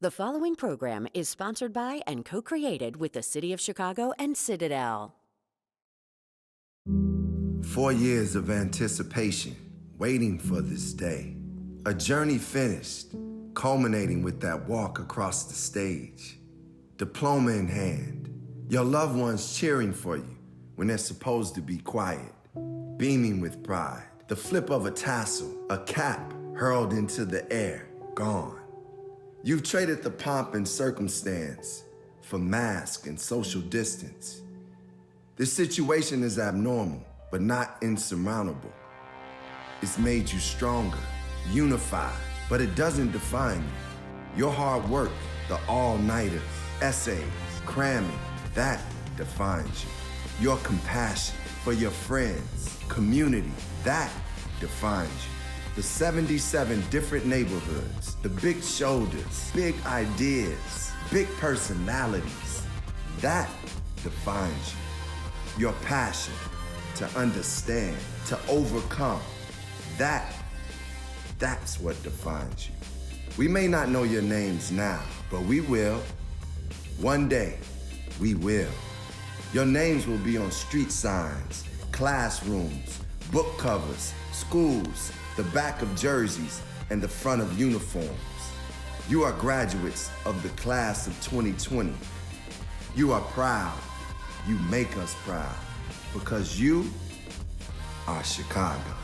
The following program is sponsored by and co-created with the City of Chicago and Citadel. 4 years of anticipation, waiting for this day. A journey finished, culminating with that walk across the stage. Diploma in hand, your loved ones cheering for you when they're supposed to be quiet. Beaming with pride, the flip of a tassel, a cap hurled into the air, gone. You've traded the pomp and circumstance for mask and social distance. This situation is abnormal, but not insurmountable. It's made you stronger, unified, but it doesn't define you. Your hard work, the all-nighters, essays, cramming, that defines you. Your compassion for your friends, community, that defines you. The 77 different neighborhoods, the big shoulders, big ideas, big personalities, that defines you. Your passion to understand, to overcome, that's what defines you. We may not know your names now, but we will. One day, we will. Your names will be on street signs, classrooms, book covers, schools, the back of jerseys, and the front of uniforms. You are graduates of the class of 2020. You are proud. You make us proud because you are Chicago.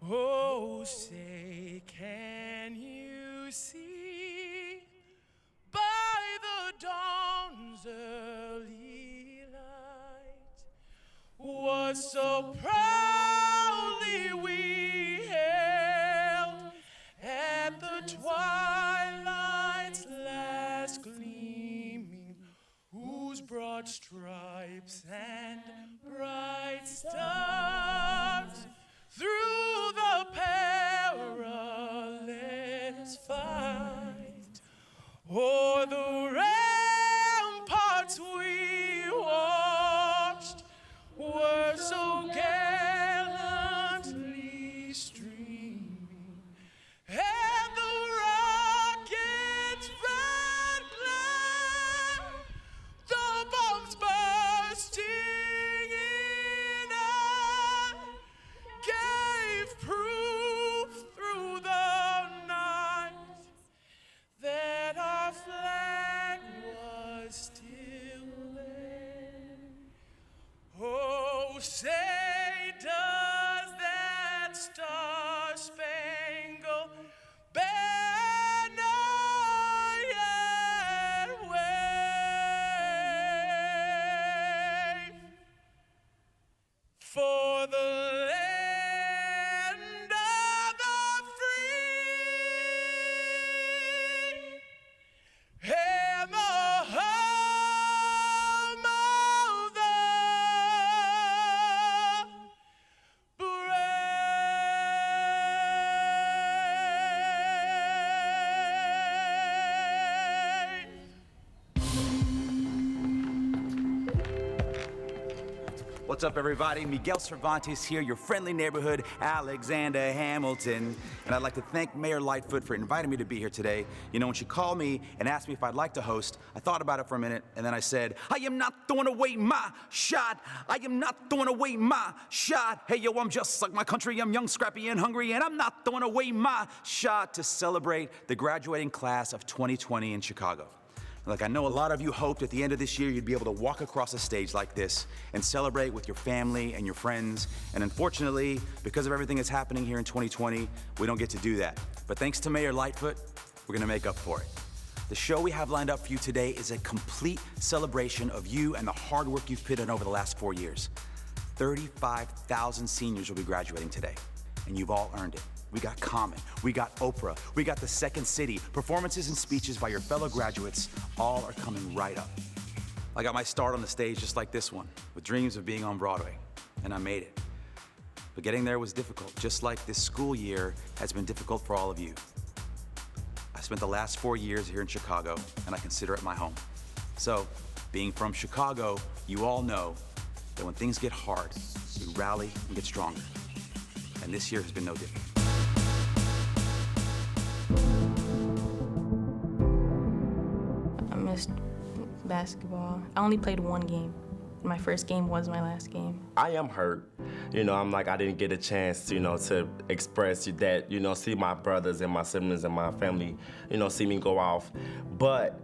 Oh, say, can you see by the dawn's early light what so proudly we hailed at the twilight's last gleaming, whose broad stripes and bright stars through the perilous fight, o'er the ramparts we watched, were so gallantly streaming, and the rockets' red glare, the bombs bursting in air, gave proof through the night that our flag was still there. Oh, say, does that star-spangled banner yet wave for the land of the free and the home of the What's up, everybody? Miguel Cervantes here, your friendly neighborhood Alexander Hamilton. And I'd like to thank Mayor Lightfoot for inviting me to be here today. You know, when she called me and asked me if I'd like to host, I thought about it for a minute, and then I said, I am not throwing away my shot. I am not throwing away my shot. Hey, yo, I'm just like my country. I'm young, scrappy, and hungry, and I'm not throwing away my shot to celebrate the graduating class of 2020 in Chicago. Look, I know a lot of you hoped at the end of this year you'd be able to walk across a stage like this and celebrate with your family and your friends. And unfortunately, because of everything that's happening here in 2020, we don't get to do that. But thanks to Mayor Lightfoot, we're gonna make up for it. The show we have lined up for you today is a complete celebration of you and the hard work you've put in over the last 4 years. 35,000 seniors will be graduating today, and you've all earned it. we got Common, we got Oprah, we got the Second City, performances and speeches by your fellow graduates, all are coming right up. I got my start on the stage just like this one, with dreams of being on Broadway, and I made it. But getting there was difficult, just like this school year has been difficult for all of you. I spent the last 4 years here in Chicago, and I consider it my home. So, being from Chicago, you all know that when things get hard, we rally and get stronger. And this year has been no different. I missed basketball. I only played one game. My first game was my last game. I am hurt. I didn't get a chance, to express that, see my brothers and my siblings and my family, see me go off. But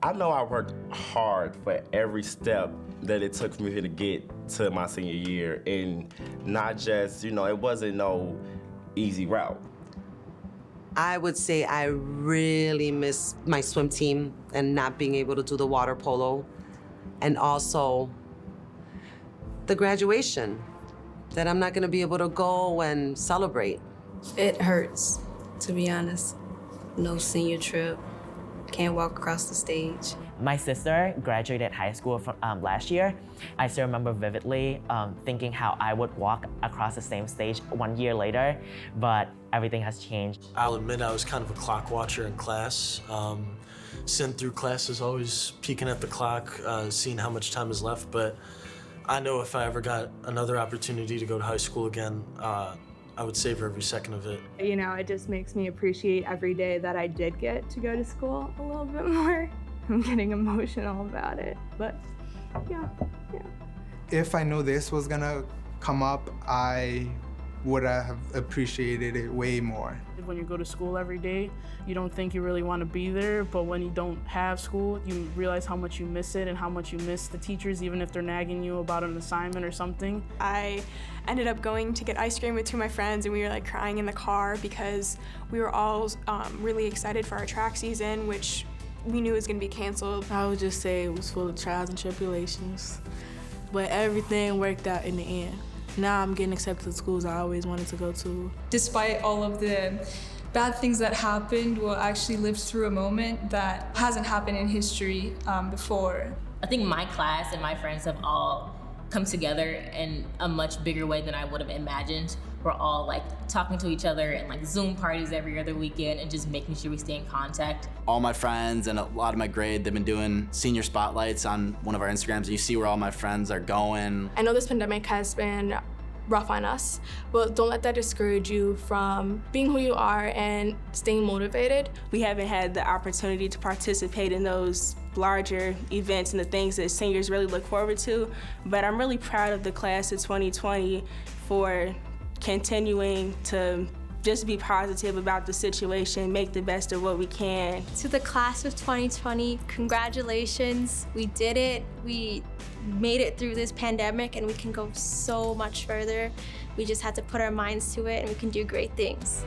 I know I worked hard for every step that it took for me to get to my senior year. And not just, it wasn't no easy route. I would say I really miss my swim team and not being able to do the water polo. And also the graduation, that I'm not gonna be able to go and celebrate. It hurts, to be honest. No senior trip, can't walk across the stage. My sister graduated high school from, last year. I still remember vividly thinking how I would walk across the same stage 1 year later, but everything has changed. I'll admit I was kind of a clock watcher in class. Sitting through classes, always peeking at the clock, seeing how much time is left, but I know if I ever got another opportunity to go to high school again, I would savor every second of it. It just makes me appreciate every day that I did get to go to school a little bit more. I'm getting emotional about it, but yeah. If I knew this was gonna come up, I would have appreciated it way more. When you go to school every day, you don't think you really want to be there, but when you don't have school, you realize how much you miss it and how much you miss the teachers, even if they're nagging you about an assignment or something. I ended up going to get ice cream with two of my friends, and we were crying in the car because we were all really excited for our track season, which we knew was gonna be canceled. I would just say it was full of trials and tribulations, but everything worked out in the end. Now I'm getting accepted to schools I always wanted to go to. Despite all of the bad things that happened, we actually lived through a moment that hasn't happened in history before. I think my class and my friends have all come together in a much bigger way than I would have imagined. We're all talking to each other and Zoom parties every other weekend and just making sure we stay in contact. All my friends and a lot of my grade, they've been doing senior spotlights on one of our Instagrams. You see where all my friends are going. I know this pandemic has been rough on us, but don't let that discourage you from being who you are and staying motivated. We haven't had the opportunity to participate in those larger events and the things that seniors really look forward to, but I'm really proud of the class of 2020 for continuing to just be positive about the situation, make the best of what we can. To the class of 2020, congratulations. We did it. We made it through this pandemic, and we can go so much further. We just had to put our minds to it, and we can do great things.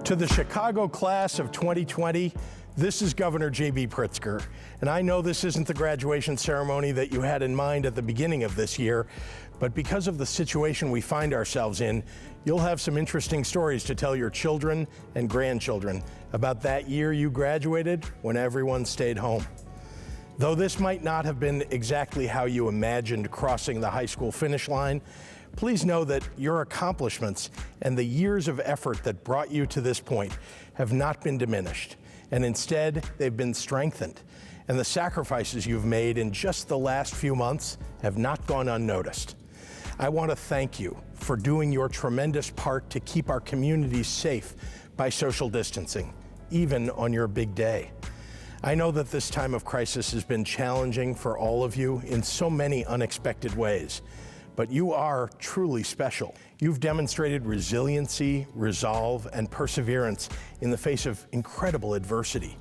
To the Chicago class of 2020, this is Governor Jb Pritzker, and I know this isn't the graduation ceremony that you had in mind at the beginning of this year, but because of the situation we find ourselves in, you'll have some interesting stories to tell your children and grandchildren about that year you graduated when everyone stayed home. Though this might not have been exactly how you imagined crossing the high school finish line, please know that your accomplishments and the years of effort that brought you to this point have not been diminished, and instead they've been strengthened. And the sacrifices you've made in just the last few months have not gone unnoticed. I want to thank you for doing your tremendous part to keep our communities safe by social distancing, even on your big day. I know that this time of crisis has been challenging for all of you in so many unexpected ways, but you are truly special. You've demonstrated resiliency, resolve, and perseverance in the face of incredible adversity.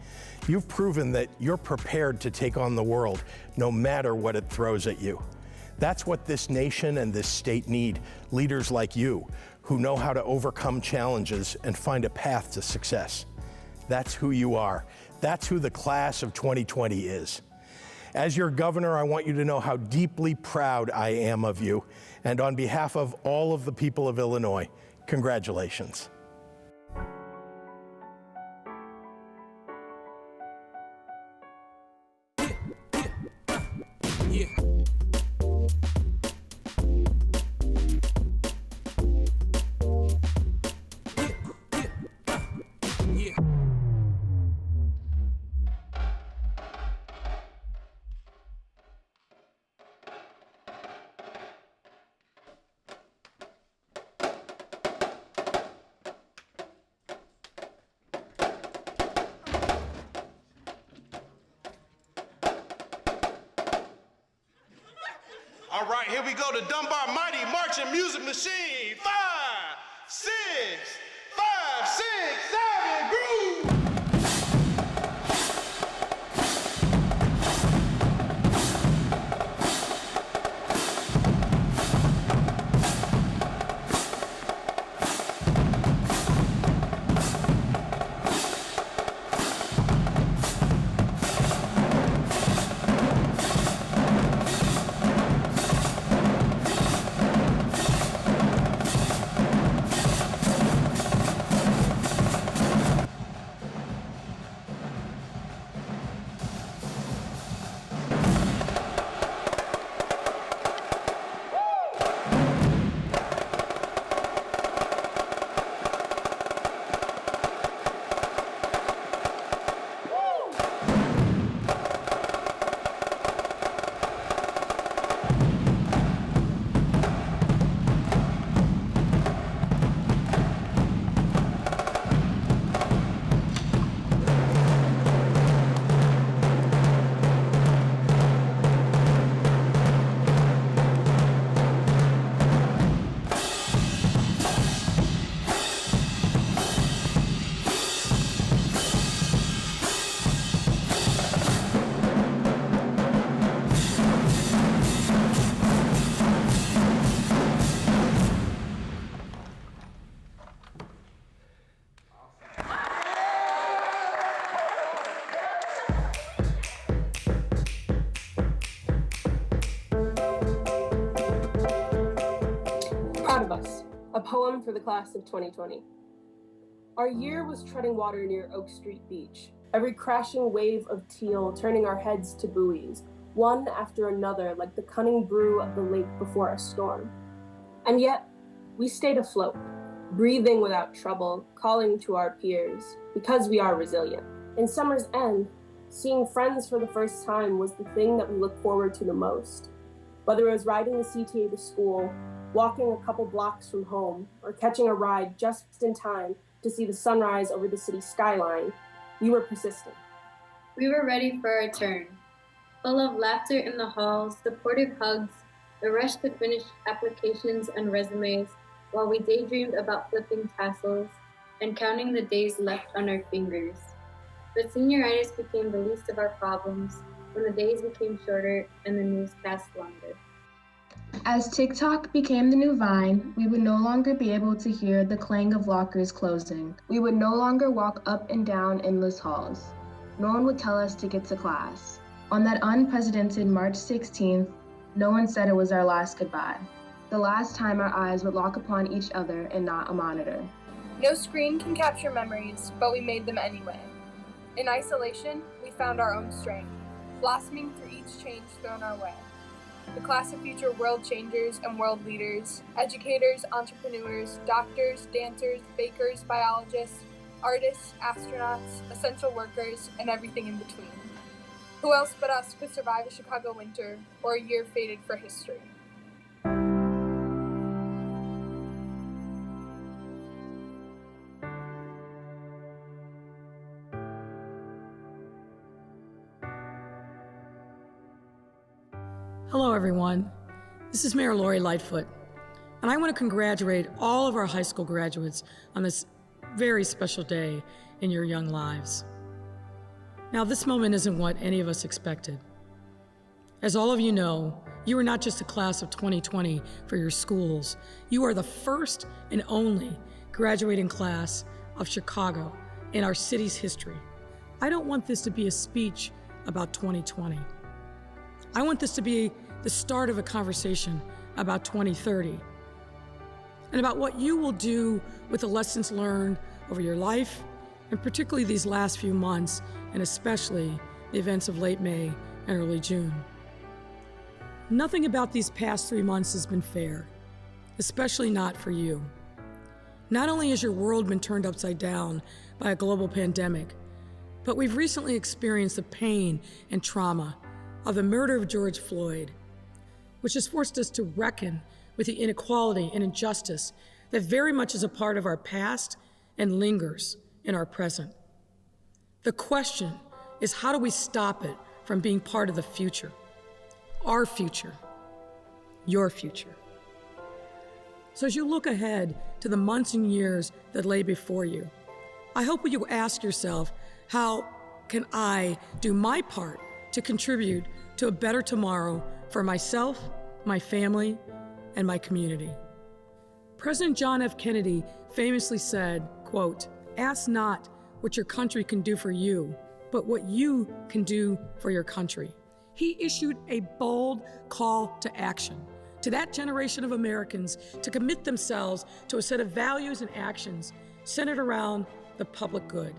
You've proven that you're prepared to take on the world no matter what it throws at you. That's what this nation and this state need, leaders like you, who know how to overcome challenges and find a path to success. That's who you are. That's who the class of 2020 is. As your governor, I want you to know how deeply proud I am of you. And on behalf of all of the people of Illinois, congratulations. All right, here we go. The Dunbar Mighty Marching Music Machine. 5, 6, 5, 6, 7, groove. Proud of Us, a poem for the class of 2020. Our year was treading water near Oak Street Beach, every crashing wave of teal turning our heads to buoys, one after another like the cunning brew of the lake before a storm. And yet, we stayed afloat, breathing without trouble, calling to our peers, because we are resilient. In summer's end, seeing friends for the first time was the thing that we looked forward to the most. Whether it was riding the CTA to school, walking a couple blocks from home, or catching a ride just in time to see the sunrise over the city skyline, we were persistent. We were ready for our turn. Full of laughter in the halls, supportive hugs, the rush to finish applications and resumes, while we daydreamed about flipping tassels and counting the days left on our fingers. But senioritis became the least of our problems when the days became shorter and the newscasts longer. As TikTok became the new Vine, we would no longer be able to hear the clang of lockers closing. We would no longer walk up and down endless halls. No one would tell us to get to class. On that unprecedented March 16th, no one said it was our last goodbye. The last time our eyes would lock upon each other and not a monitor. No screen can capture memories, but we made them anyway. In isolation, we found our own strength, blossoming through each change thrown our way. The class of future world changers and world leaders, educators, entrepreneurs, doctors, dancers, bakers, biologists, artists, astronauts, essential workers, and everything in between. Who else but us could survive a Chicago winter or a year fated for history? Hello, everyone. This is Mayor Lori Lightfoot, and I want to congratulate all of our high school graduates on this very special day in your young lives. Now, this moment isn't what any of us expected. As all of you know, You are not just a class of 2020 for your schools. You are the first and only graduating class of Chicago in our city's history. I don't want this to be a speech about 2020. I want this to be the start of a conversation about 2030 and about what you will do with the lessons learned over your life, and particularly these last few months, and especially the events of late May and early June. Nothing about these past 3 months has been fair, especially not for you. Not only has your world been turned upside down by a global pandemic, but we've recently experienced the pain and trauma of the murder of George Floyd, which has forced us to reckon with the inequality and injustice that very much is a part of our past and lingers in our present. The question is, how do we stop it from being part of the future? Our future, your future. So as you look ahead to the months and years that lay before you, I hope you ask yourself, how can I do my part to contribute to a better tomorrow for myself, my family, and my community? President John F. Kennedy famously said, quote, "Ask not what your country can do for you, but what you can do for your country." He issued a bold call to action to that generation of Americans to commit themselves to a set of values and actions centered around the public good,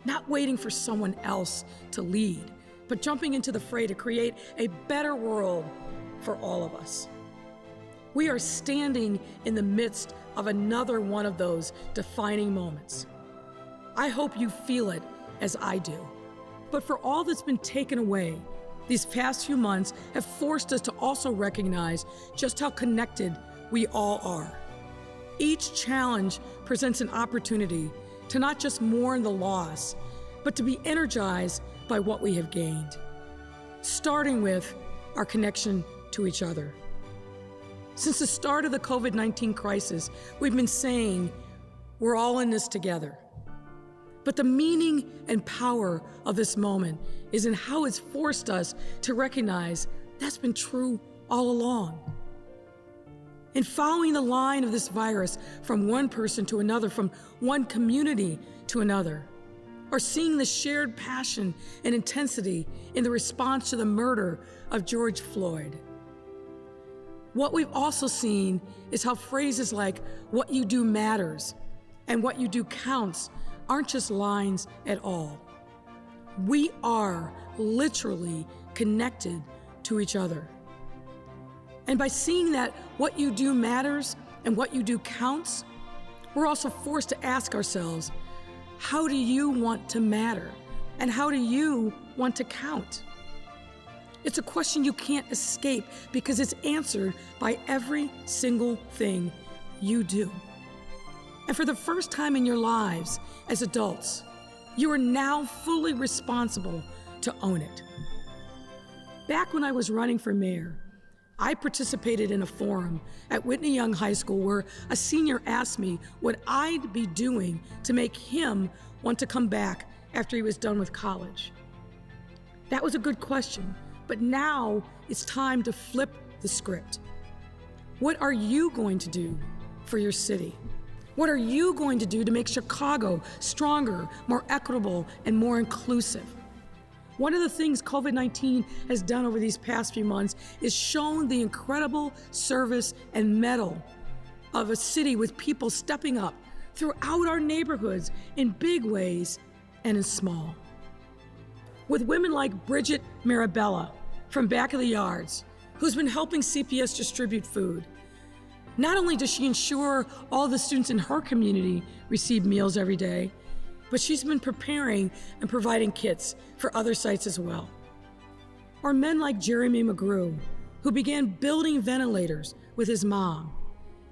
not waiting for someone else to lead, but jumping into the fray to create a better world for all of us. We are standing in the midst of another one of those defining moments. I hope you feel it as I do. But for all that's been taken away, these past few months have forced us to also recognize just how connected we all are. Each challenge presents an opportunity to not just mourn the loss, but to be energized by what we have gained, starting with our connection to each other. Since the start of the COVID-19 crisis, we've been saying we're all in this together. But the meaning and power of this moment is in how it's forced us to recognize that's been true all along. In following the line of this virus from one person to another, from one community to another, or seeing the shared passion and intensity in the response to the murder of George Floyd. What we've also seen is how phrases like "what you do matters" and "what you do counts" aren't just lines at all. We are literally connected to each other. And by seeing that what you do matters and what you do counts, we're also forced to ask ourselves, how do you want to matter? And how do you want to count? It's a question you can't escape because it's answered by every single thing you do. And for the first time in your lives as adults, you are now fully responsible to own it. Back when I was running for mayor, I participated in a forum at Whitney Young High School where a senior asked me what I'd be doing to make him want to come back after he was done with college. That was a good question, but now it's time to flip the script. What are you going to do for your city? What are you going to do to make Chicago stronger, more equitable, and more inclusive? One of the things COVID-19 has done over these past few months is shown the incredible service and mettle of a city with people stepping up throughout our neighborhoods in big ways and in small. With women like Bridget Marabella from Back of the Yards, who's been helping CPS distribute food. Not only does she ensure all the students in her community receive meals every day, but she's been preparing and providing kits for other sites as well. Or men like Jeremy McGrew, who began building ventilators with his mom.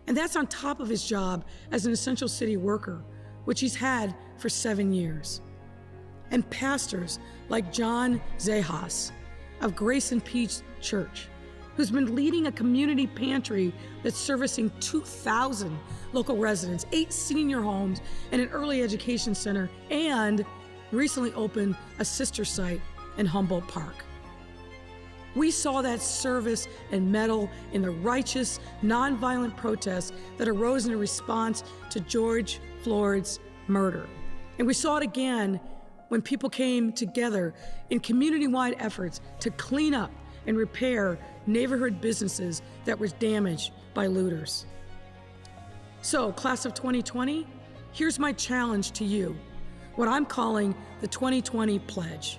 And that's on top of his job as an essential city worker, which he's had for 7 years. And pastors like John Zahas of Grace and Peace Church, who's been leading a community pantry that's servicing 2,000 local residents, 8 senior homes, and an early education center, and recently opened a sister site in Humboldt Park. We saw that service and mettle in the righteous, nonviolent protests that arose in response to George Floyd's murder. And we saw it again when people came together in community-wide efforts to clean up and repair neighborhood businesses that were damaged by looters. So, class of 2020, here's my challenge to you, what I'm calling the 2020 Pledge.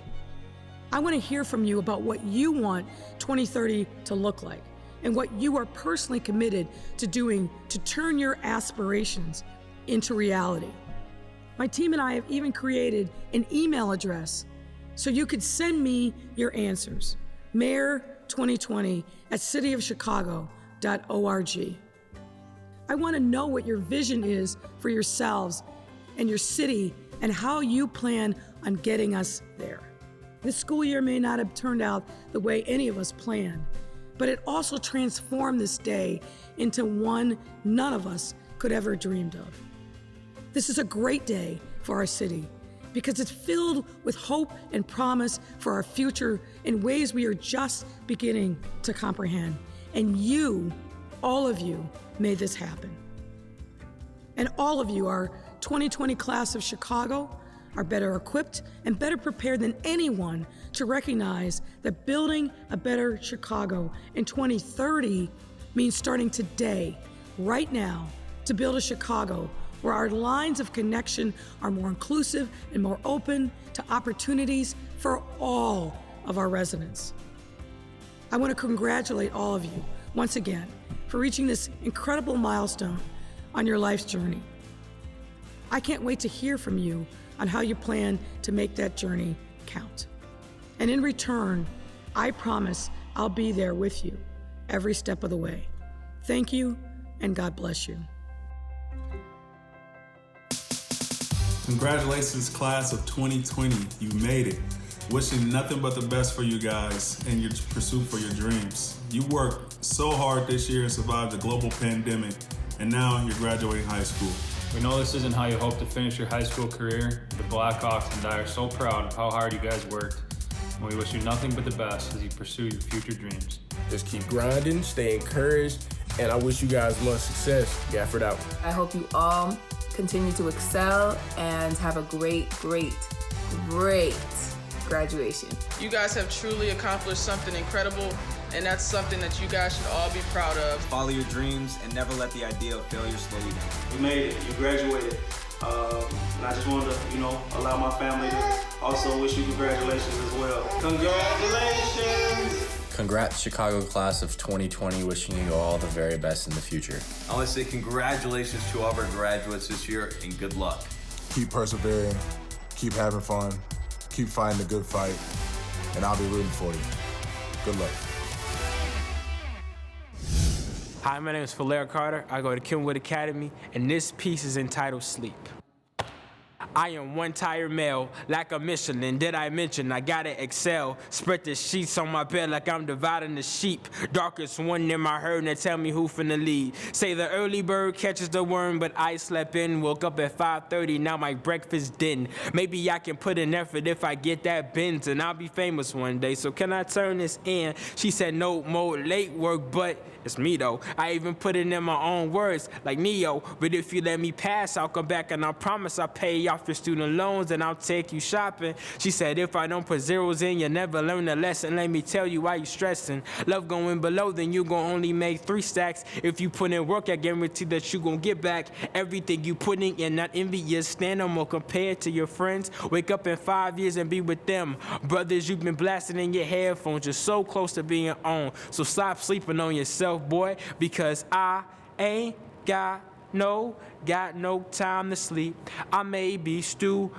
I want to hear from you about what you want 2030 to look like and what you are personally committed to doing to turn your aspirations into reality. My team and I have even created an email address so you could send me your answers, mayor2020@cityofchicago.org. I want to know what your vision is for yourselves and your city and how you plan on getting us there. This school year may not have turned out the way any of us planned, but it also transformed this day into one none of us could ever dreamed of. This is a great day for our city because it's filled with hope and promise for our future in ways we are just beginning to comprehend. And you, all of you, made this happen. And all of you, our 2020 class of Chicago, are better equipped and better prepared than anyone to recognize that building a better Chicago in 2030 means starting today, right now, to build a Chicago where our lines of connection are more inclusive and more open to opportunities for all of our residents. I want to congratulate all of you once again for reaching this incredible milestone on your life's journey. I can't wait to hear from you on how you plan to make that journey count. And in return, I promise I'll be there with you every step of the way. Thank you, and God bless you. Congratulations, class of 2020. You made it. Wishing nothing but the best for you guys in your pursuit for your dreams. You worked so hard this year and survived the global pandemic, and now you're graduating high school. We know this isn't how you hope to finish your high school career. The Blackhawks and I are so proud of how hard you guys worked, and we wish you nothing but the best as you pursue your future dreams. Just keep grinding, stay encouraged, and I wish you guys much success. Gafford out. I hope you all continue to excel and have a great graduation. You guys have truly accomplished something incredible, and that's something that you guys should all be proud of. Follow your dreams and never let the idea of failure slow you down. You made it, you graduated. And I just wanted to, allow my family to also wish you congratulations as well. Congratulations! Congrats, Chicago class of 2020, wishing you all the very best in the future. I want to say congratulations to all of our graduates this year and good luck. Keep persevering, keep having fun, keep fighting the good fight, and I'll be rooting for you. Good luck. Hi, my name is Philera Carter. I go to Kenwood Academy, and this piece is entitled Sleep. I am one tired male, like a Michelin. Did I mention I gotta excel? Spread the sheets on my bed like I'm dividing the sheep. Darkest one in my herd, and tell me who finna lead. Say the early bird catches the worm, but I slept in. Woke up at 5:30, now my breakfast didn't. Maybe I can put in effort if I get that Benz, and I'll be famous one day. So can I turn this in? She said no more late work, but it's me though. I even put it in my own words, like Neo. But if you let me pass, I'll come back and I promise I'll pay off your student loans and I'll take you shopping. She said if I don't put zeros in, you'll never learn the lesson. Let me tell you why you stressing. Love going below, then you gon' only make 3 stacks. If you put in work, I guarantee that you gon' get back everything you putting in. Not envious, stand no more compared to your friends. Wake up in 5 years and be with them. Brothers, you've been blasting in your headphones. You're so close to being on. So stop sleeping on yourself, boy, because I ain't got no time to sleep. I may be stupid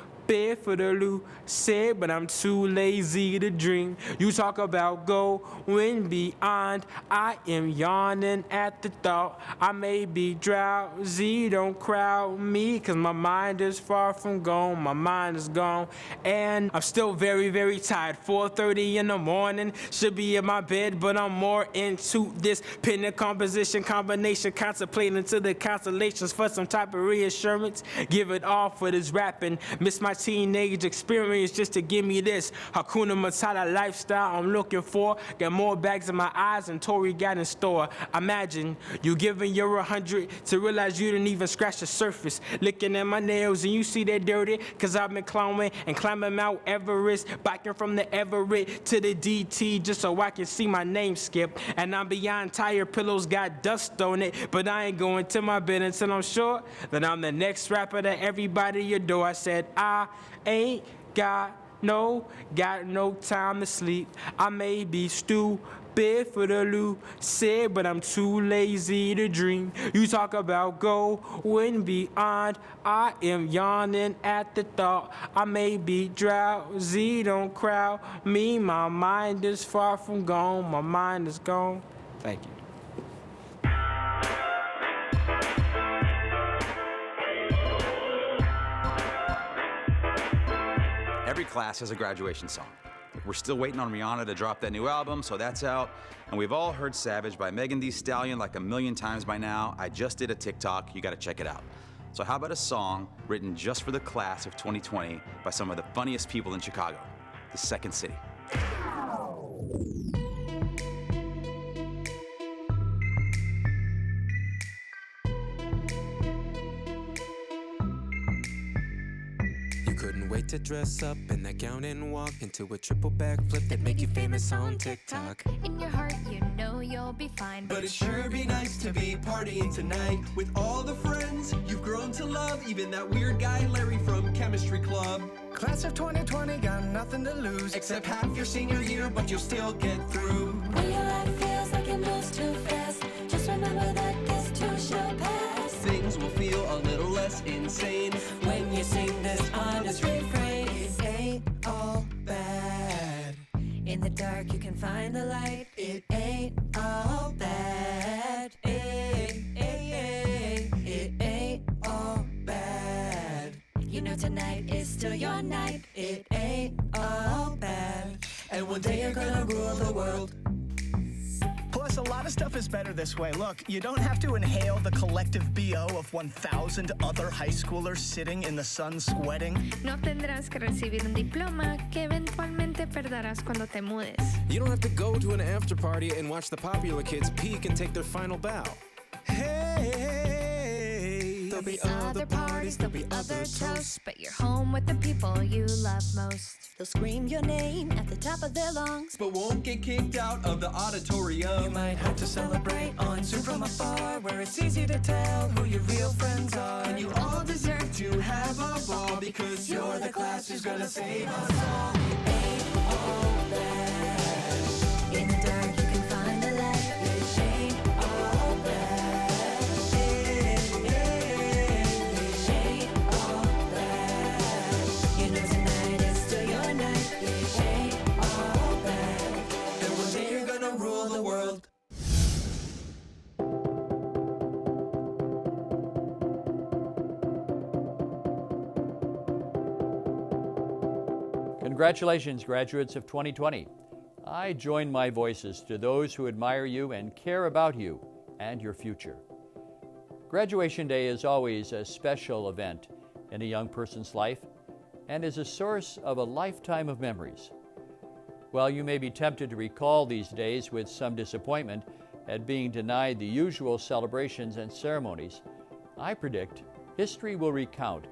for the lucid, but I'm too lazy to dream. You talk about going beyond. I am yawning at the thought. I may be drowsy, don't crowd me, cause my mind is far from gone. My mind is gone, and I'm still very, very tired. 4:30 in the morning, should be in my bed, but I'm more into this pen and composition combination, contemplating to the constellations for some type of reassurance. Give it all for this rapping. Miss my teenage experience just to give me this Hakuna Matata lifestyle I'm looking for. Got more bags in my eyes than Tory got in store. Imagine you giving your 100 to realize you didn't even scratch the surface. Looking at my nails and you see they're dirty, cause I've been climbing and climbing Mount Everest, biking from the Everett to the DT just so I can see my name skip. And I'm beyond tired, pillows got dust on it, but I ain't going to my bed until I'm sure that I'm the next rapper that everybody adore. I said I ain't got no time to sleep. I may be stupid for the lucid, but I'm too lazy to dream. You talk about going beyond, I am yawning at the thought. I may be drowsy, don't crowd me. My mind is far from gone, my mind is gone. Thank you. Every class has a graduation song. We're still waiting on Rihanna to drop that new album, so that's out. And we've all heard Savage by Megan Thee Stallion like a million times by now. I just did a TikTok, you gotta check it out. So how about a song written just for the class of 2020 by some of the funniest people in Chicago, the Second City. Couldn't wait to dress up in that gown and walk into a triple backflip that make you famous on TikTok. In your heart, you know you'll be fine. But it sure be nice to be partying tonight with all the friends you've grown to love, even that weird guy Larry from Chemistry Club. Class of 2020 got nothing to lose, except half your senior year, but you'll still get through. When your life feels like it moves too fast, just remember that this too shall pass. Things will feel a little less insane when you sing this honest refrain. It ain't all bad. In the dark you can find the light. It ain't all bad. It ain't all bad. You know tonight is still your night. It ain't all bad. And one day you're gonna rule the world. Plus, a lot of stuff is better this way. Look, you don't have to inhale the collective BO of 1,000 other high schoolers sitting in the sun sweating. No tendrás que recibir un diploma que eventualmente perderás cuando te mudes. You don't have to go to an after party and watch the popular kids peak and take their final bow. Hey, there'll be other parties, there'll be other toasts, but you're home with the people you love most. They'll scream your name at the top of their lungs, but won't get kicked out of the auditorium. You might have to celebrate on Zoom from afar, where it's easy to tell who your real friends are. And you all deserve to have a ball, because you're the class who's gonna save us all. It ain't all bad. In the dark you can find the light. It ain't all bad. It ain't all bad. You know tonight is still your night. It ain't all bad. And one day you're gonna rule the world. Congratulations, graduates of 2020. I join my voices to those who admire you and care about you and your future. Graduation day is always a special event in a young person's life and is a source of a lifetime of memories. While you may be tempted to recall these days with some disappointment at being denied the usual celebrations and ceremonies, I predict history will recount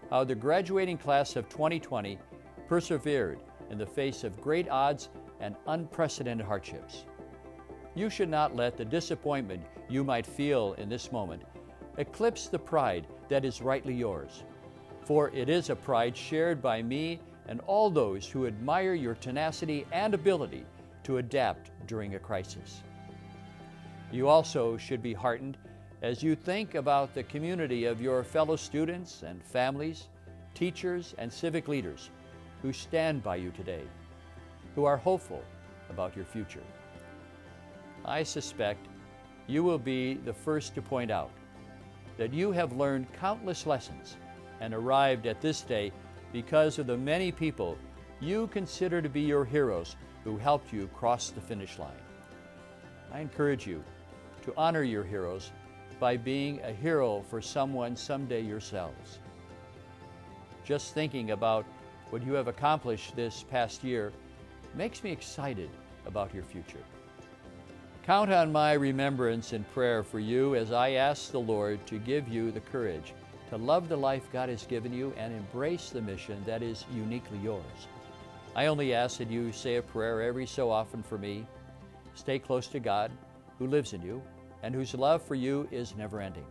how the graduating class of 2020 persevered in the face of great odds and unprecedented hardships. You should not let the disappointment you might feel in this moment eclipse the pride that is rightly yours, for it is a pride shared by me and all those who admire your tenacity and ability to adapt during a crisis. You also should be heartened as you think about the community of your fellow students and families, teachers and civic leaders who stand by you today, who are hopeful about your future. I suspect you will be the first to point out that you have learned countless lessons and arrived at this day because of the many people you consider to be your heroes who helped you cross the finish line. I encourage you to honor your heroes by being a hero for someone someday yourselves. Just thinking about what you have accomplished this past year makes me excited about your future. Count on my remembrance and prayer for you as I ask the Lord to give you the courage to love the life God has given you and embrace the mission that is uniquely yours. I only ask that you say a prayer every so often for me. Stay close to God, who lives in you and whose love for you is never ending.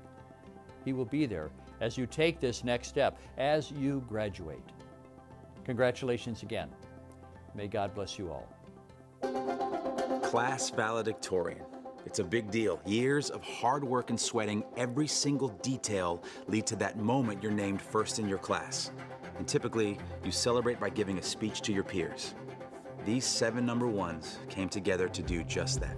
He will be there as you take this next step, as you graduate. Congratulations again. May God bless you all. Class valedictorian. It's a big deal. Years of hard work and sweating, every single detail lead to that moment you're named first in your class. And typically, you celebrate by giving a speech to your peers. These 7 number ones came together to do just that.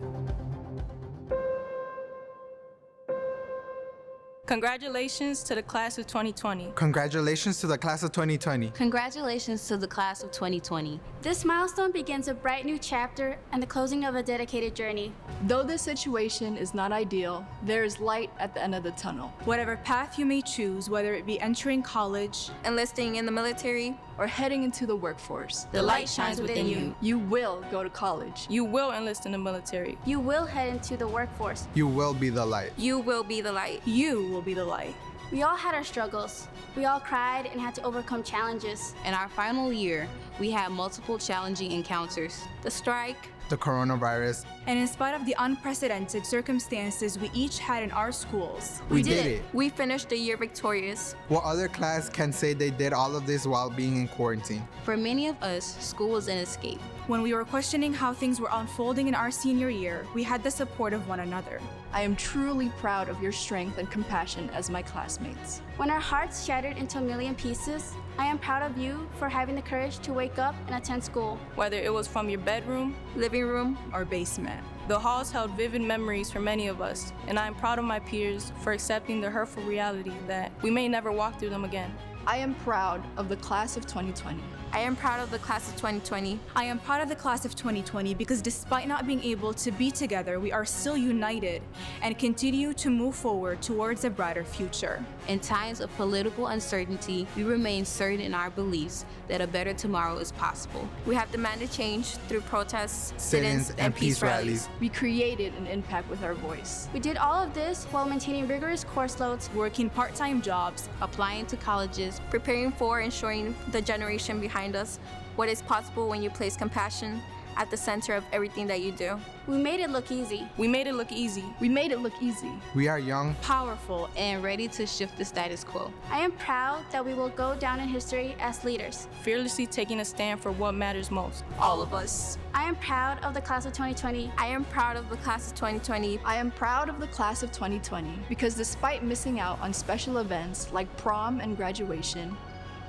Congratulations to the class of 2020. Congratulations to the class of 2020. Congratulations to the class of 2020. This milestone begins a bright new chapter and the closing of a dedicated journey. Though the situation is not ideal, there is light at the end of the tunnel. Whatever path you may choose, whether it be entering college, enlisting in the military, or heading into the workforce, the light shines within you. You will go to college. You will enlist in the military. You will head into the workforce. You will be the light. You will be the light. You will be the light. We all had our struggles. We all cried and had to overcome challenges. In our final year, we had multiple challenging encounters. The strike, the coronavirus. And in spite of the unprecedented circumstances we each had in our schools, we did it. We finished the year victorious. What other class can say they did all of this while being in quarantine? For many of us, school was an escape. When we were questioning how things were unfolding in our senior year, we had the support of one another. I am truly proud of your strength and compassion as my classmates. When our hearts shattered into a million pieces, I am proud of you for having the courage to wake up and attend school. Whether it was from your bedroom, living room, or basement. The halls held vivid memories for many of us, and I am proud of my peers for accepting the hurtful reality that we may never walk through them again. I am proud of the class of 2020. I am proud of the class of 2020. I am proud of the class of 2020 because despite not being able to be together, we are still united and continue to move forward towards a brighter future. In times of political uncertainty, we remain certain in our beliefs that a better tomorrow is possible. We have demanded change through protests, sit-ins, and peace rallies. We created an impact with our voice. We did all of this while maintaining rigorous course loads, working part-time jobs, applying to colleges, preparing for and showing the generation behind us what is possible when you place compassion at the center of everything that you do. We made it look easy. We made it look easy. We made it look easy. We are young, powerful, and ready to shift the status quo. I am proud that we will go down in history as leaders, fearlessly taking a stand for what matters most. All of us. I am proud of the class of 2020. I am proud of the class of 2020. I am proud of the class of 2020 because despite missing out on special events like prom and graduation,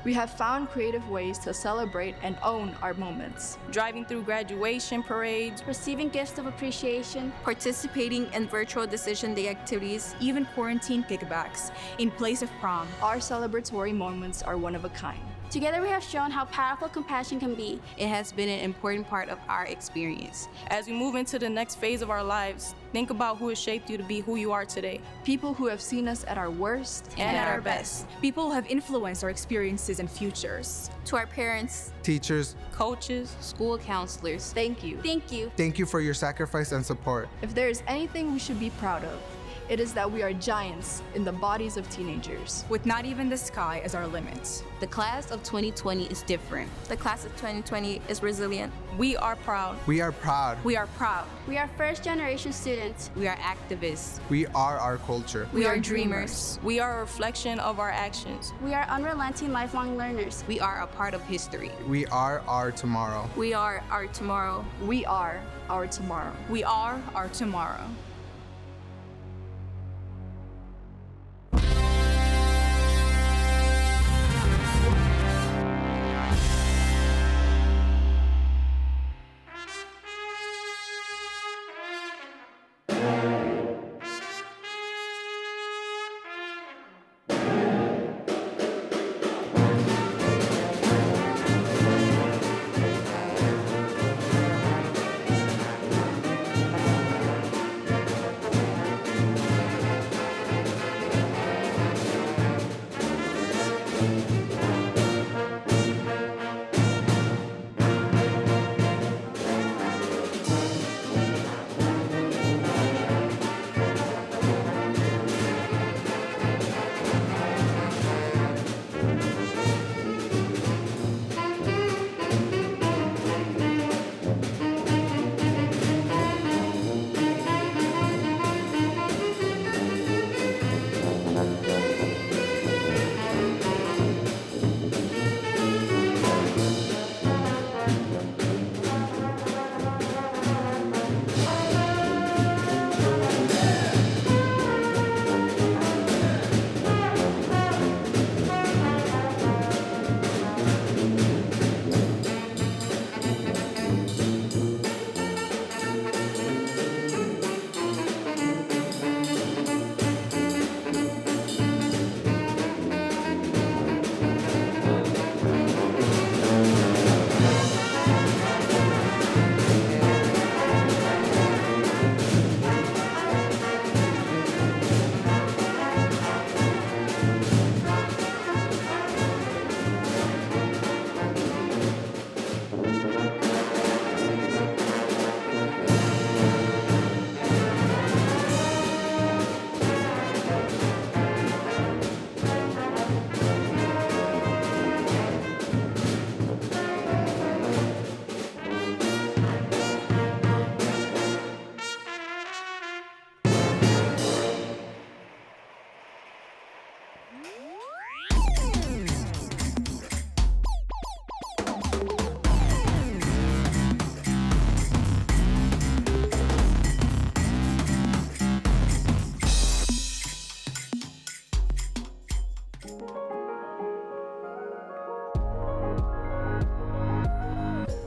we have found creative ways to celebrate and own our moments. Driving through graduation parades, receiving gifts of appreciation, participating in virtual decision day activities, even quarantine kickbacks in place of prom. Our celebratory moments are one of a kind. Together we have shown how powerful compassion can be. It has been an important part of our experience. As we move into the next phase of our lives, think about who has shaped you to be who you are today. People who have seen us at our worst and at our best. People who have influenced our experiences and futures. To our parents, teachers, coaches, school counselors, thank you. Thank you. Thank you for your sacrifice and support. If there is anything we should be proud of, it is that we are giants in the bodies of teenagers, with not even the sky as our limits. The class of 2020 is different. The class of 2020 is resilient. We are proud. We are proud. We are proud. We are first-generation students. We are activists. We are our culture. We are dreamers. We are a reflection of our actions. We are unrelenting lifelong learners. We are a part of history. We are our tomorrow. We are our tomorrow. We are our tomorrow. We are our tomorrow.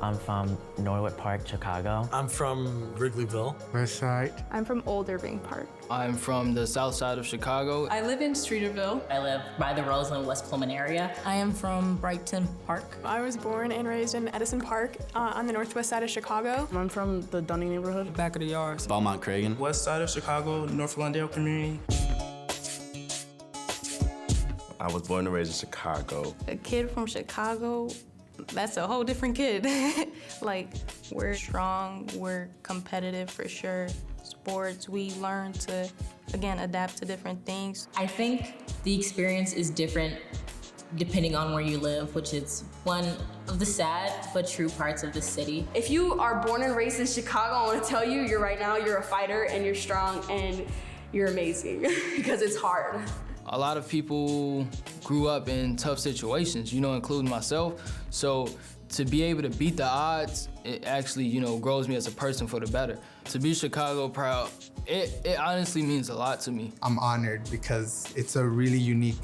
I'm from Norwood Park, Chicago. I'm from Wrigleyville. West Side. I'm from Old Irving Park. I'm from the south side of Chicago. I live in Streeterville. I live by the Roseland, West Pullman area. I am from Brighton Park. I was born and raised in Edison Park on the northwest side of Chicago. I'm from the Dunning neighborhood. Back of the yards. Belmont Cragen. West side of Chicago, North Lawndale community. I was born and raised in Chicago. A kid from Chicago, that's a whole different kid. Like, we're strong, we're competitive for sure. Sports, we learn to, again, adapt to different things. I think the experience is different depending on where you live, which is one of the sad but true parts of the city. If you are born and raised in Chicago, I want to tell you, right now, you're a fighter and you're strong and you're amazing because it's hard. A lot of people grew up in tough situations, including myself. So to be able to beat the odds, it actually, grows me as a person for the better. To be Chicago proud, it honestly means a lot to me. I'm honored because it's a really unique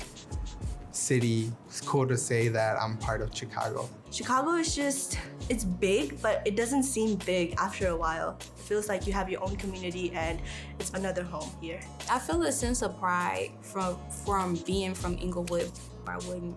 city. It's cool to say that I'm part of Chicago. Chicago is just, it's big, but it doesn't seem big after a while. It feels like you have your own community and it's another home here. I feel a sense of pride from being from Inglewood. I wouldn't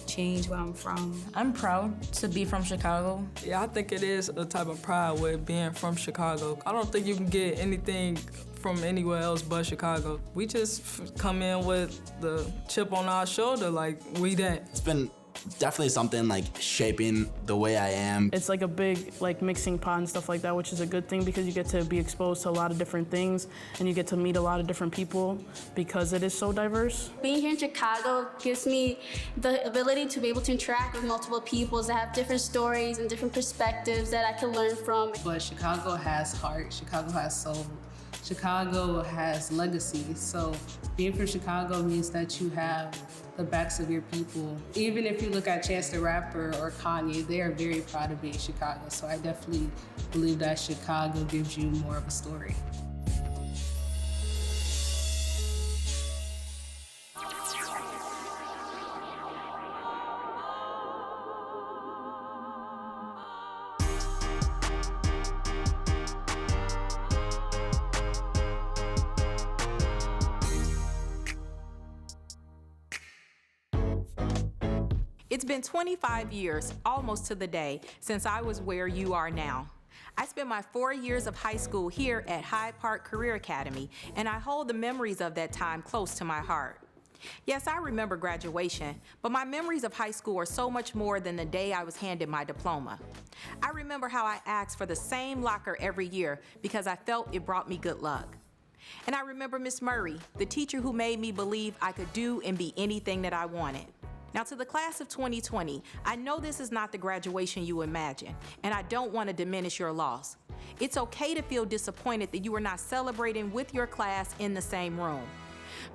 change where I'm from. I'm proud to be from Chicago. Yeah, I think it is a type of pride with being from Chicago. I don't think you can get anything from anywhere else but Chicago. We just come in with the chip on our shoulder, like we that. It's been definitely something like shaping the way I am. It's like a big mixing pot and stuff like that, which is a good thing because you get to be exposed to a lot of different things and you get to meet a lot of different people because it is so diverse. Being here in Chicago gives me the ability to be able to interact with multiple people that have different stories and different perspectives that I can learn from. But Chicago has heart, Chicago has soul, Chicago has legacy. So being from Chicago means that you have the backs of your people. Even if you look at Chance the Rapper or Kanye, they are very proud of being Chicago. So I definitely believe that Chicago gives you more of a story. It's been 25 years, almost to the day, since I was where you are now. I spent my 4 years of high school here at Hyde Park Career Academy, and I hold the memories of that time close to my heart. Yes, I remember graduation, but my memories of high school are so much more than the day I was handed my diploma. I remember how I asked for the same locker every year because I felt it brought me good luck. And I remember Miss Murray, the teacher who made me believe I could do and be anything that I wanted. Now, to the class of 2020, I know this is not the graduation you imagine, and I don't want to diminish your loss. It's okay to feel disappointed that you are not celebrating with your class in the same room.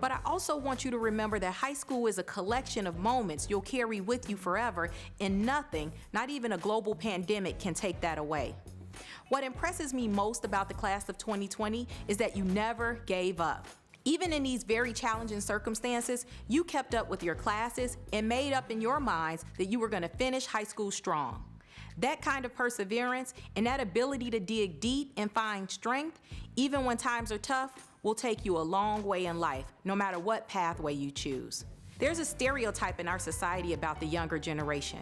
But I also want you to remember that high school is a collection of moments you'll carry with you forever, and nothing, not even a global pandemic, can take that away. What impresses me most about the class of 2020 is that you never gave up. Even in these very challenging circumstances, you kept up with your classes and made up in your minds that you were going to finish high school strong. That kind of perseverance and that ability to dig deep and find strength, even when times are tough, will take you a long way in life, no matter what pathway you choose. There's a stereotype in our society about the younger generation.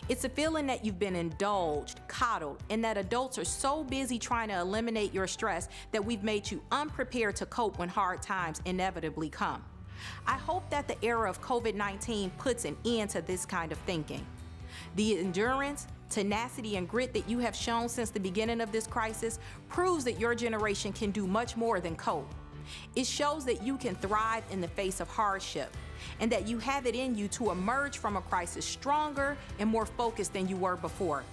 It's a feeling that you've been indulged, coddled, and that adults are so busy trying to eliminate your stress that we've made you unprepared to cope when hard times inevitably come. I hope that the era of COVID-19 puts an end to this kind of thinking. The endurance, tenacity, and grit that you have shown since the beginning of this crisis proves that your generation can do much more than cope. It shows that you can thrive in the face of hardship, and that you have it in you to emerge from a crisis stronger and more focused than you were before.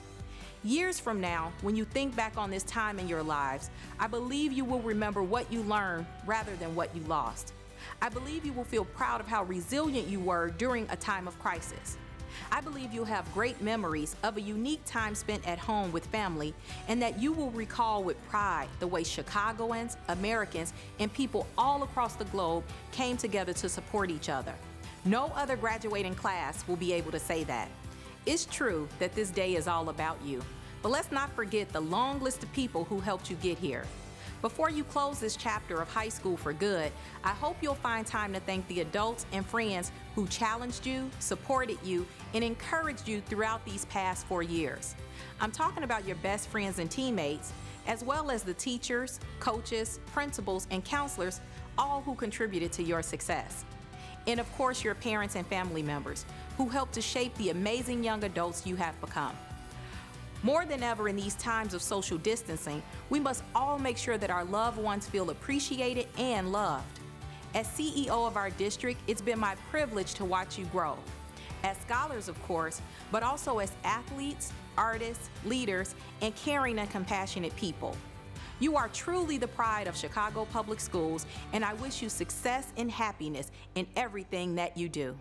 Years from now, when you think back on this time in your lives, I believe you will remember what you learned rather than what you lost. I believe you will feel proud of how resilient you were during a time of crisis. I believe you'll have great memories of a unique time spent at home with family, and that you will recall with pride the way Chicagoans, Americans, and people all across the globe came together to support each other. No other graduating class will be able to say that. It's true that this day is all about you. But let's not forget the long list of people who helped you get here. Before you close this chapter of high school for good, I hope you'll find time to thank the adults and friends who challenged you, supported you, and encouraged you throughout these past 4 years. I'm talking about your best friends and teammates, as well as the teachers, coaches, principals, and counselors, all who contributed to your success. And of course, your parents and family members who helped to shape the amazing young adults you have become. More than ever in these times of social distancing, we must all make sure that our loved ones feel appreciated and loved. As CEO of our district, it's been my privilege to watch you grow. As scholars, of course, but also as athletes, artists, leaders, and caring and compassionate people. You are truly the pride of Chicago Public Schools, and I wish you success and happiness in everything that you do.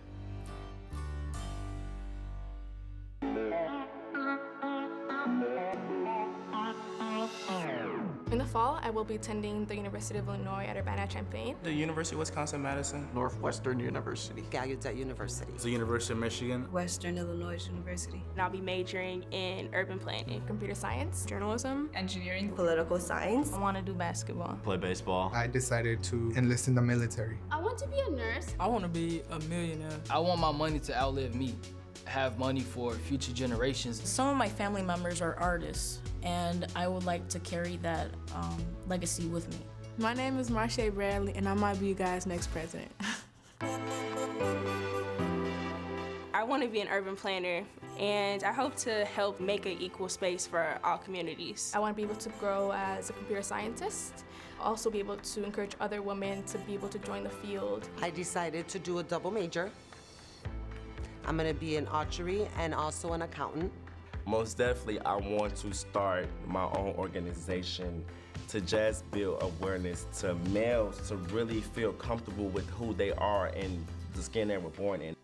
In the fall, I will be attending the University of Illinois at Urbana-Champaign. The University of Wisconsin-Madison. Northwestern University. Gallaudet University. The University of Michigan. Western Illinois University. And I'll be majoring in urban planning, computer science, journalism, engineering, political science. I want to do basketball. Play baseball. I decided to enlist in the military. I want to be a nurse. I want to be a millionaire. I want my money to outlive me. Have money for future generations. Some of my family members are artists, and I would like to carry that legacy with me. My name is Marsha Bradley, and I might be you guys' next president. I want to be an urban planner, and I hope to help make an equal space for all communities. I want to be able to grow as a computer scientist, also be able to encourage other women to be able to join the field. I decided to do a double major. I'm gonna be an archery and also an accountant. Most definitely, I want to start my own organization to just build awareness to males to really feel comfortable with who they are and the skin they were born in.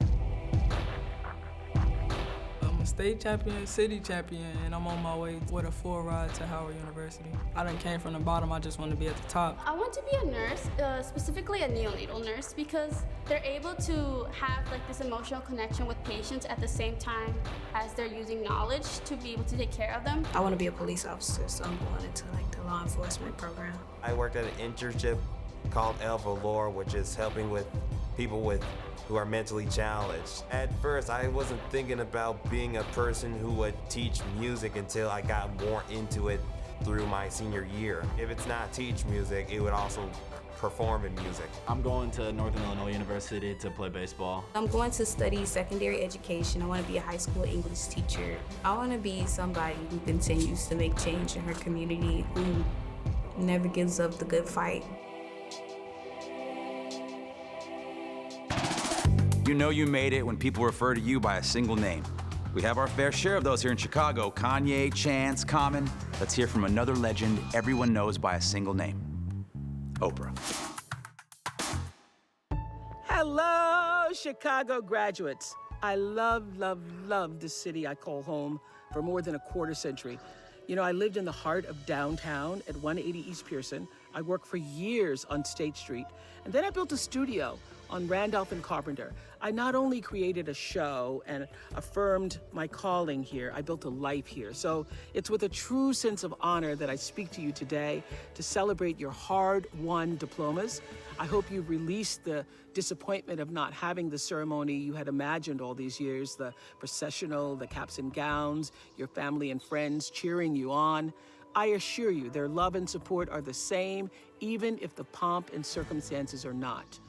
I'm a state champion, city champion, and I'm on my way with a full ride to Howard University. I done came from the bottom, I just want to be at the top. I want to be a nurse, specifically a neonatal nurse, because they're able to have like this emotional connection with patients at the same time as they're using knowledge to be able to take care of them. I want to be a police officer, so I'm going into like the law enforcement program. I worked at an internship called El Valor, which is helping with people who are mentally challenged. At first, I wasn't thinking about being a person who would teach music until I got more into it through my senior year. If it's not teach music, it would also perform in music. I'm going to Northern Illinois University to play baseball. I'm going to study secondary education. I want to be a high school English teacher. I want to be somebody who continues to make change in her community, who never gives up the good fight. You know you made it when people refer to you by a single name. We have our fair share of those here in Chicago. Kanye, Chance, Common. Let's hear from another legend everyone knows by a single name. Oprah. Hello, Chicago graduates. I love, love, love the city I call home for more than a quarter century. You know, I lived in the heart of downtown at 180 East Pearson. I worked for years on State Street. And then I built a studio on Randolph and Carpenter. I not only created a show and affirmed my calling here, I built a life here. So it's with a true sense of honor that I speak to you today to celebrate your hard-won diplomas. I hope you've released the disappointment of not having the ceremony you had imagined all these years, the processional, the caps and gowns, your family and friends cheering you on. I assure you, their love and support are the same, even if the pomp and circumstances are not.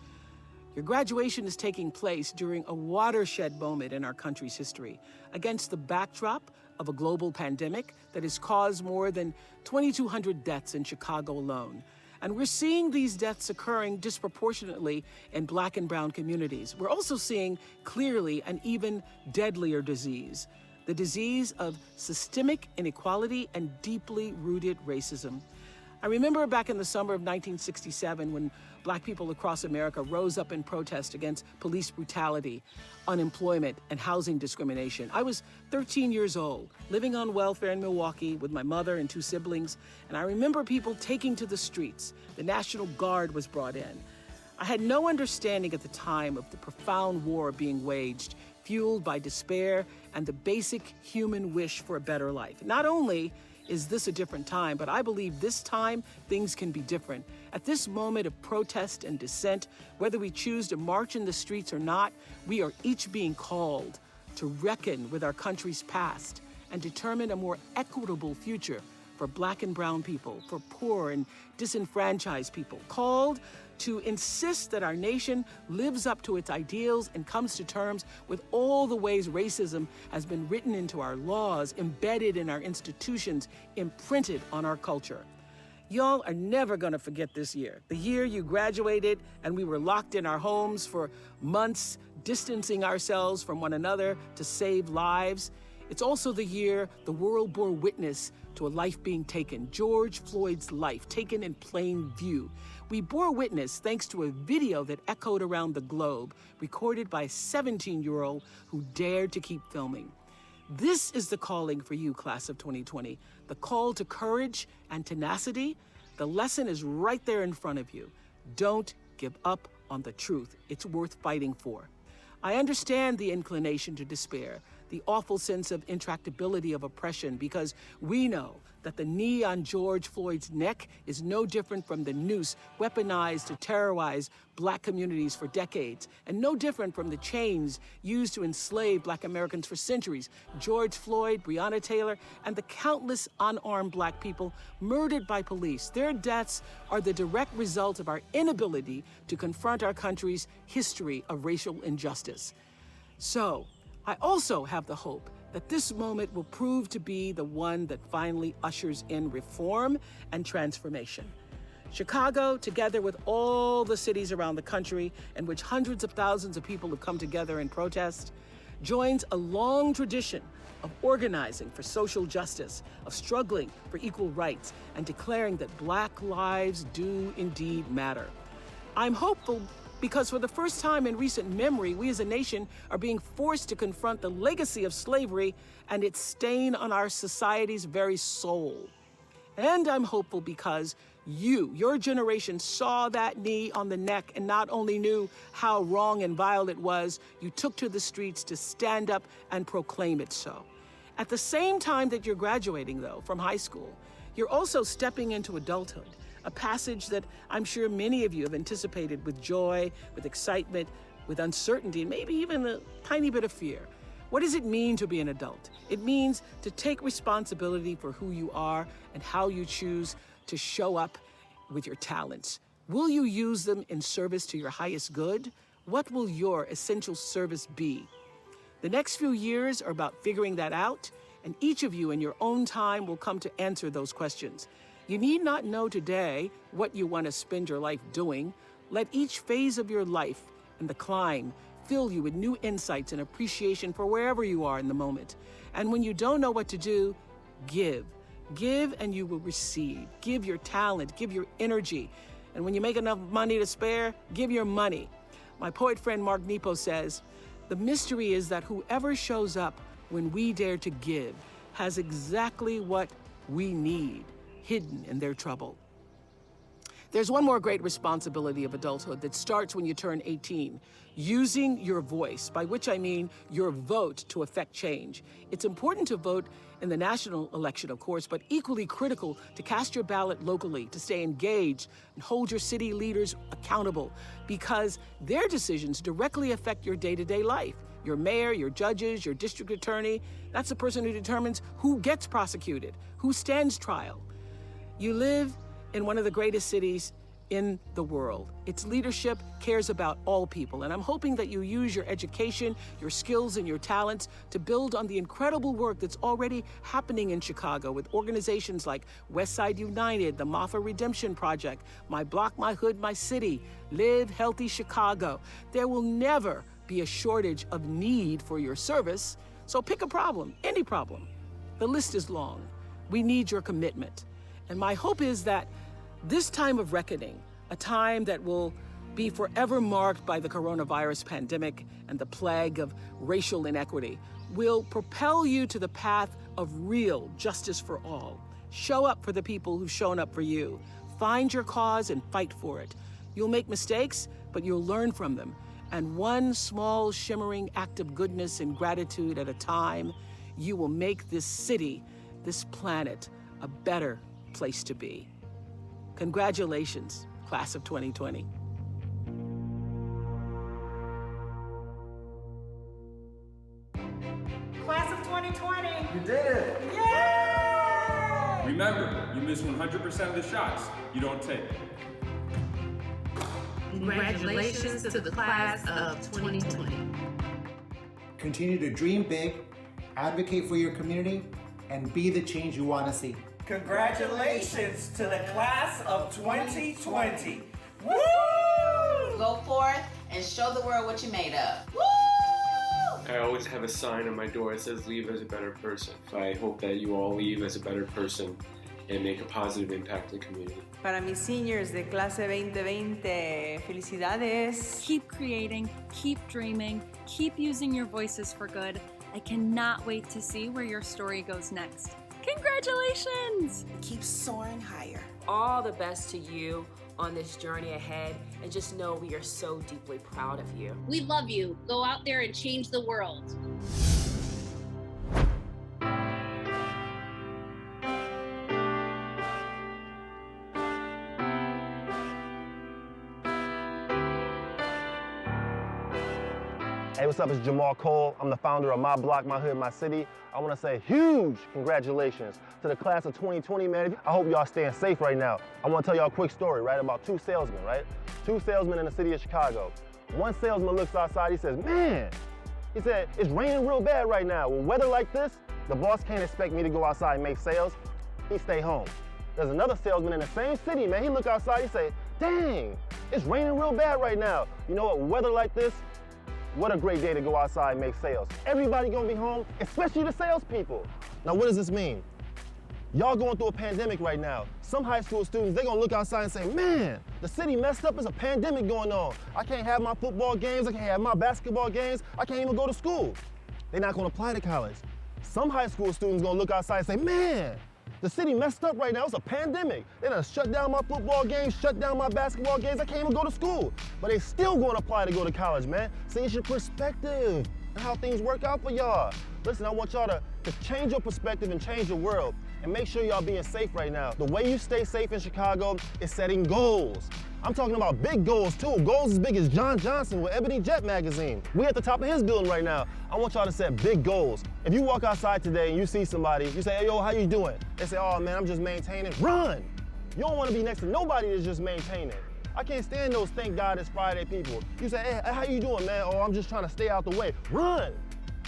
Your graduation is taking place during a watershed moment in our country's history, against the backdrop of a global pandemic that has caused more than 2,200 deaths in Chicago alone. And we're seeing these deaths occurring disproportionately in Black and brown communities. We're also seeing clearly an even deadlier disease, the disease of systemic inequality and deeply rooted racism. I remember back in the summer of 1967 when Black people across America rose up in protest against police brutality, unemployment, and housing discrimination. I was 13 years old, living on welfare in Milwaukee with my mother and two siblings, and I remember people taking to the streets. The National Guard was brought in. I had no understanding at the time of the profound war being waged fueled by despair and the basic human wish for a better life. Not only is this a different time, but I believe this time things can be different. At this moment of protest and dissent, whether we choose to march in the streets or not, we are each being called to reckon with our country's past and determine a more equitable future for Black and brown people, for poor and disenfranchised people, called to insist that our nation lives up to its ideals and comes to terms with all the ways racism has been written into our laws, embedded in our institutions, imprinted on our culture. Y'all are never gonna forget this year, the year you graduated and we were locked in our homes for months, distancing ourselves from one another to save lives. It's also the year the world bore witness to a life being taken, George Floyd's life, taken in plain view. We bore witness thanks to a video that echoed around the globe, recorded by a 17-year-old who dared to keep filming. This is the calling for you, class of 2020, the call to courage and tenacity. The lesson is right there in front of you. Don't give up on the truth. It's worth fighting for. I understand the inclination to despair, the awful sense of intractability of oppression, because we know that the knee on George Floyd's neck is no different from the noose weaponized to terrorize Black communities for decades, and no different from the chains used to enslave Black Americans for centuries. George Floyd, Breonna Taylor, and the countless unarmed Black people murdered by police. Their deaths are the direct result of our inability to confront our country's history of racial injustice. So, I also have the hope that this moment will prove to be the one that finally ushers in reform and transformation. Chicago, together with all the cities around the country in which hundreds of thousands of people have come together in protest, joins a long tradition of organizing for social justice, of struggling for equal rights, and declaring that Black lives do indeed matter. I'm hopeful because for the first time in recent memory, we as a nation are being forced to confront the legacy of slavery and its stain on our society's very soul. And I'm hopeful because your generation saw that knee on the neck and not only knew how wrong and vile it was, you took to the streets to stand up and proclaim it so. At the same time that you're graduating, though, from high school, you're also stepping into adulthood. A passage that I'm sure many of you have anticipated with joy, with excitement, with uncertainty, and maybe even a tiny bit of fear. What does it mean to be an adult? It means to take responsibility for who you are and how you choose to show up with your talents. Will you use them in service to your highest good? What will your essential service be? The next few years are about figuring that out, and each of you in your own time will come to answer those questions. You need not know today what you want to spend your life doing. Let each phase of your life and the climb fill you with new insights and appreciation for wherever you are in the moment. And when you don't know what to do, give. Give and you will receive. Give your talent, give your energy. And when you make enough money to spare, give your money. My poet friend Mark Nepo says, the mystery is that whoever shows up when we dare to give has exactly what we need hidden in their trouble. There's one more great responsibility of adulthood that starts when you turn 18, using your voice, by which I mean your vote to affect change. It's important to vote in the national election, of course, but equally critical to cast your ballot locally, to stay engaged and hold your city leaders accountable, because their decisions directly affect your day-to-day life. Your mayor, your judges, your district attorney, that's the person who determines who gets prosecuted, who stands trial. You live in one of the greatest cities in the world. Its leadership cares about all people, and I'm hoping that you use your education, your skills, and your talents to build on the incredible work that's already happening in Chicago with organizations like Westside United, the Maffa Redemption Project, My Block, My Hood, My City, Live Healthy Chicago. There will never be a shortage of need for your service, so pick a problem, any problem. The list is long. We need your commitment. And my hope is that this time of reckoning, a time that will be forever marked by the coronavirus pandemic and the plague of racial inequity, will propel you to the path of real justice for all. Show up for the people who've shown up for you. Find your cause and fight for it. You'll make mistakes, but you'll learn from them. And one small, shimmering act of goodness and gratitude at a time, you will make this city, this planet, a better place to be. Congratulations, class of 2020. Class of 2020! You did it! Yay! Remember, you miss 100% of the shots you don't take. Congratulations to the class of 2020. Continue to dream big, advocate for your community, and be the change you want to see. Congratulations to the class of 2020. Woo! Go forth and show the world what you're made of. Woo! I always have a sign on my door that says leave as a better person. I hope that you all leave as a better person and make a positive impact in the community. Para mis seniors de clase 2020, felicidades. Keep creating, keep dreaming, keep using your voices for good. I cannot wait to see where your story goes next. Congratulations! Keep soaring higher. All the best to you on this journey ahead, and just know we are so deeply proud of you. We love you. Go out there and change the world. Hey, what's up? It's Jamal Cole. I'm the founder of My Block, My Hood, My City. I want to say huge congratulations to the class of 2020, man. I hope y'all staying safe right now. I want to tell y'all a quick story, right, about two salesmen, right? Two salesmen in the city of Chicago. One salesman looks outside, he says, man, he said, it's raining real bad right now. With weather like this, the boss can't expect me to go outside and make sales. He stay home. There's another salesman in the same city, man. He look outside, he say, dang, it's raining real bad right now. You know what, with weather like this, what a great day to go outside and make sales. Everybody gonna be home, especially the salespeople. Now, what does this mean? Y'all going through a pandemic right now. Some high school students, they gonna look outside and say, man, the city messed up, there's a pandemic going on. I can't have my football games, I can't have my basketball games, I can't even go to school. They're not gonna apply to college. Some high school students gonna look outside and say, man, the city messed up right now, it's a pandemic. They done shut down my football games, shut down my basketball games, I can't even go to school. But they still gonna apply to go to college, man. See, it's your perspective and how things work out for y'all. Listen, I want y'all to change your perspective and change your world. And make sure y'all being safe right now. The way you stay safe in Chicago is setting goals. I'm talking about big goals too. Goals as big as John Johnson with Ebony Jet magazine. We at the top of his building right now. I want y'all to set big goals. If you walk outside today and you see somebody, you say, hey, yo, how you doing? They say, oh man, I'm just maintaining. Run! You don't want to be next to nobody that's just maintaining. I can't stand those thank God it's Friday people. You say, hey, how you doing, man? Oh, I'm just trying to stay out the way. Run!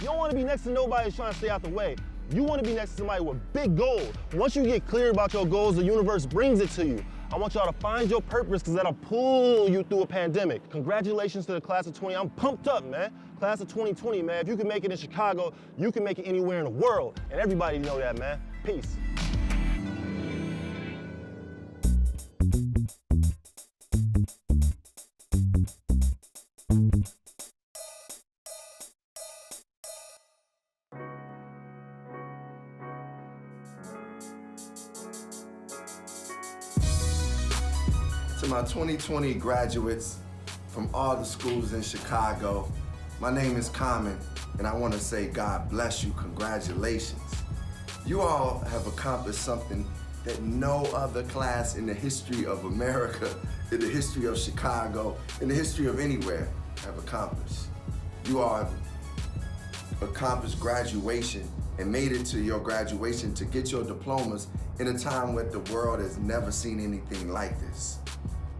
You don't want to be next to nobody that's trying to stay out the way. You want to be next to somebody with big goals. Once you get clear about your goals, the universe brings it to you. I want y'all to find your purpose because that'll pull you through a pandemic. Congratulations to the class of 20. I'm pumped up, man. Class of 2020, man. If you can make it in Chicago, you can make it anywhere in the world. And everybody know that, man. Peace. To my 2020 graduates from all the schools in Chicago, my name is Common, and I want to say God bless you, congratulations. You all have accomplished something that no other class in the history of America, in the history of Chicago, in the history of anywhere have accomplished. You all have accomplished graduation and made it to your graduation to get your diplomas in a time when the world has never seen anything like this.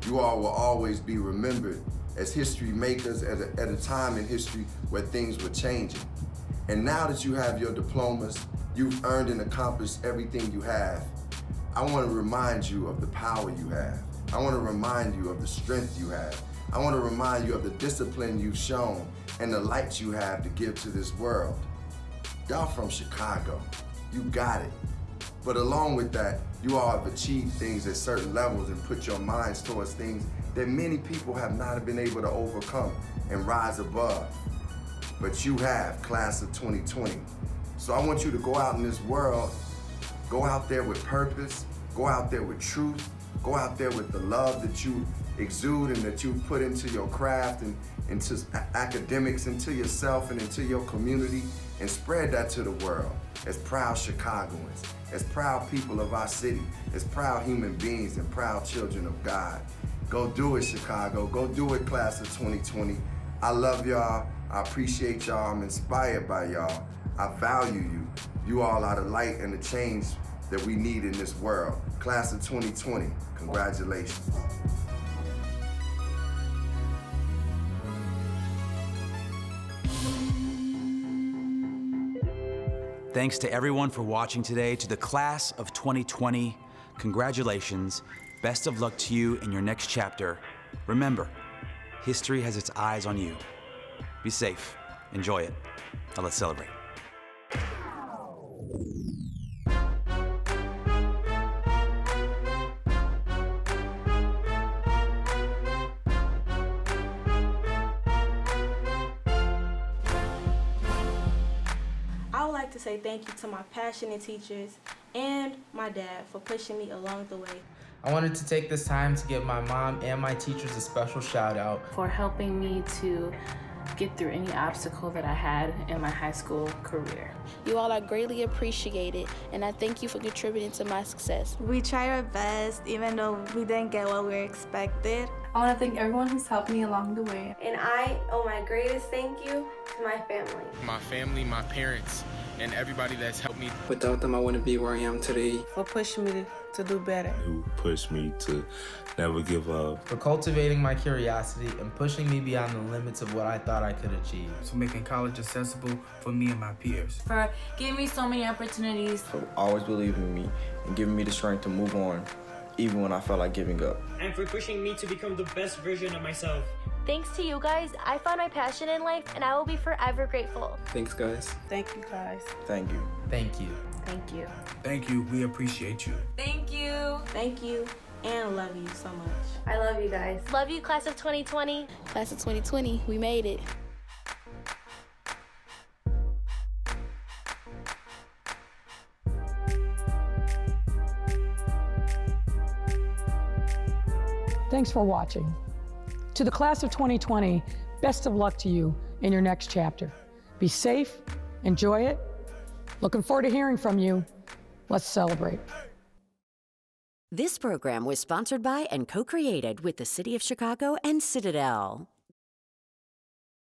You all will always be remembered as history makers at a time in history where things were changing. And now that you have your diplomas, you've earned and accomplished everything you have. I want to remind you of the power you have. I want to remind you of the strength you have. I want to remind you of the discipline you've shown and the light you have to give to this world. Y'all from Chicago, you got it. But along with that, you all have achieved things at certain levels and put your minds towards things that many people have not been able to overcome and rise above. But you have, class of 2020. So I want you to go out in this world, go out there with purpose, go out there with truth, go out there with the love that you exude and that you've put into your craft and into academics, into yourself and into your community, and spread that to the world as proud Chicagoans, as proud people of our city, as proud human beings and proud children of God. Go do it, Chicago. Go do it, class of 2020. I love y'all. I appreciate y'all. I'm inspired by y'all. I value you. You all are the light and the change that we need in this world. Class of 2020, congratulations. Thanks to everyone for watching today. To the class of 2020, congratulations. Best of luck to you in your next chapter. Remember, history has its eyes on you. Be safe. Enjoy it. Now let's celebrate. I would like to say thank you to my passionate teachers and my dad for pushing me along the way. I wanted to take this time to give my mom and my teachers a special shout out for helping me to get through any obstacle that I had in my high school career. You all are greatly appreciated, and I thank you for contributing to my success. We tried our best, even though we didn't get what we expected. I want to thank everyone who's helped me along the way. And I owe my greatest thank you to my family. My family, my parents, and everybody that's helped me. Without them, I wouldn't be where I am today. For pushing me to do better. Who pushed me to never give up. For cultivating my curiosity and pushing me beyond the limits of what I thought I could achieve. For making college accessible for me and my peers. For giving me so many opportunities. For always believing in me and giving me the strength to move on, even when I felt like giving up. And for pushing me to become the best version of myself. Thanks to you guys, I found my passion in life, and I will be forever grateful. Thanks, guys. Thank you, guys. Thank you. Thank you. Thank you. Thank you. We appreciate you. Thank you. Thank you, and love you so much. I love you guys. Love you, class of 2020. Class of 2020, we made it. Thanks for watching. To the class of 2020, best of luck to you in your next chapter. Be safe, enjoy it. Looking forward to hearing from you. Let's celebrate. This program was sponsored by and co-created with the City of Chicago and Citadel.